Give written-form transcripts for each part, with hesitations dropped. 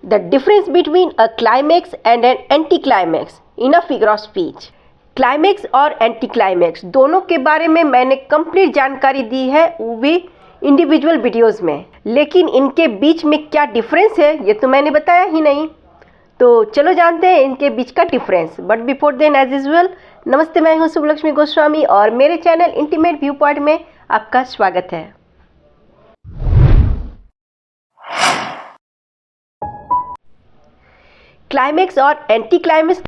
The difference between a climax and an anticlimax in a figure of speech. Climax और anti climax दोनों के बारे में मैंने कंप्लीट जानकारी दी है वो भी इंडिविजुअल वीडियोस में, लेकिन इनके बीच में क्या डिफरेंस है ये तो मैंने बताया ही नहीं। तो चलो जानते हैं इनके बीच का difference. But before then as usual, नमस्ते, मैं हूँ शुभलक्ष्मी गोस्वामी और मेरे चैनल इंटीमेट व्यू पॉइंट में आपका स्वागत है। क्लाइमेक्स और एंटी क्लाइमेक्स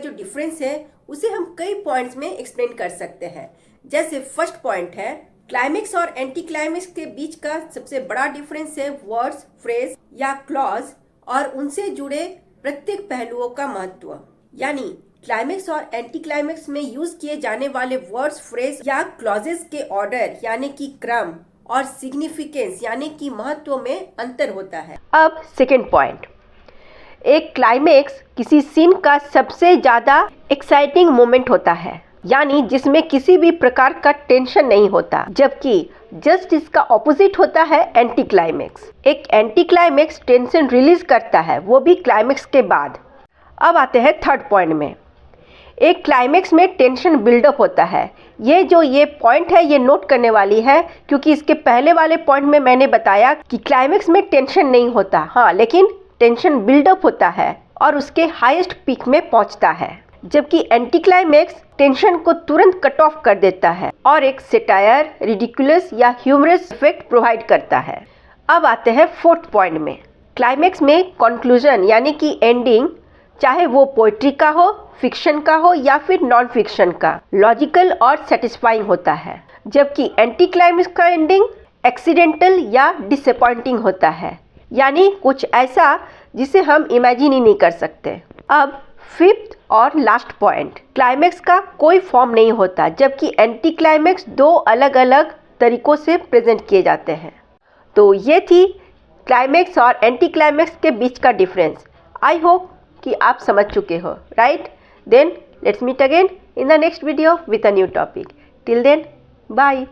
जो डिफरेंस है उसे हम कई पॉइंट्स में एक्सप्लेन कर सकते हैं। जैसे फर्स्ट पॉइंट है, क्लाइमेक्स और एंटी क्लाइमेक्स के बीच का सबसे बड़ा डिफरेंस है वर्ड्स, फ्रेज या क्लॉज और उनसे जुड़े प्रत्येक पहलुओं का महत्व। यानी क्लाइमेक्स और एंटी क्लाइमेक्स में यूज किए जाने वाले वर्ड्स, फ्रेज या क्लॉजेस के ऑर्डर यानी कि क्रम और सिग्निफिकेंस यानी कि महत्व में अंतर होता है। अब सेकेंड पॉइंट, एक क्लाइमेक्स किसी सीन का सबसे ज्यादा एक्साइटिंग मोमेंट होता है, यानी जिसमें किसी भी प्रकार का टेंशन नहीं होता, जबकि जस्ट इसका ऑपोजिट होता है एंटी क्लाइमेक्स। एक एंटी क्लाइमेक्स टेंशन रिलीज करता है, वो भी क्लाइमेक्स के बाद। अब आते हैं थर्ड पॉइंट में, एक क्लाइमेक्स में टेंशन बिल्डअप होता है। ये पॉइंट है ये नोट करने वाली है, क्योंकि इसके पहले वाले पॉइंट में मैंने बताया कि क्लाइमेक्स में टेंशन नहीं होता, हाँ, लेकिन टेंशन बिल्डअप होता है और उसके हाईएस्ट पीक में पहुंचता है, जबकि एंटी क्लाइमेक्स टेंशन को तुरंत कट ऑफ कर देता है और एक सेटायर, रिडिकुलस या ह्यूमरस इफेक्ट प्रोवाइड करता है। अब आते हैं फोर्थ पॉइंट में, क्लाइमेक्स में कंक्लूजन यानी कि एंडिंग, चाहे वो पोएट्री का हो, फिक्शन का हो या फिर नॉन फिक्शन का, लॉजिकल और सेटिस्फाइंग होता है, जबकि एंटी क्लाइमेक्स का एंडिंग एक्सीडेंटल या डिसअपॉइंटिंग होता है, यानी कुछ ऐसा जिसे हम इमेजिन ही नहीं कर सकते। अब फिफ्थ और लास्ट पॉइंट, क्लाइमेक्स का कोई फॉर्म नहीं होता, जबकि एंटी क्लाइमेक्स दो अलग अलग तरीकों से प्रेजेंट किए जाते हैं। तो ये थी क्लाइमेक्स और एंटी क्लाइमेक्स के बीच का डिफरेंस। आई होप कि आप समझ चुके हो, right? Then let's meet again in the next video with a new topic. Till then, bye.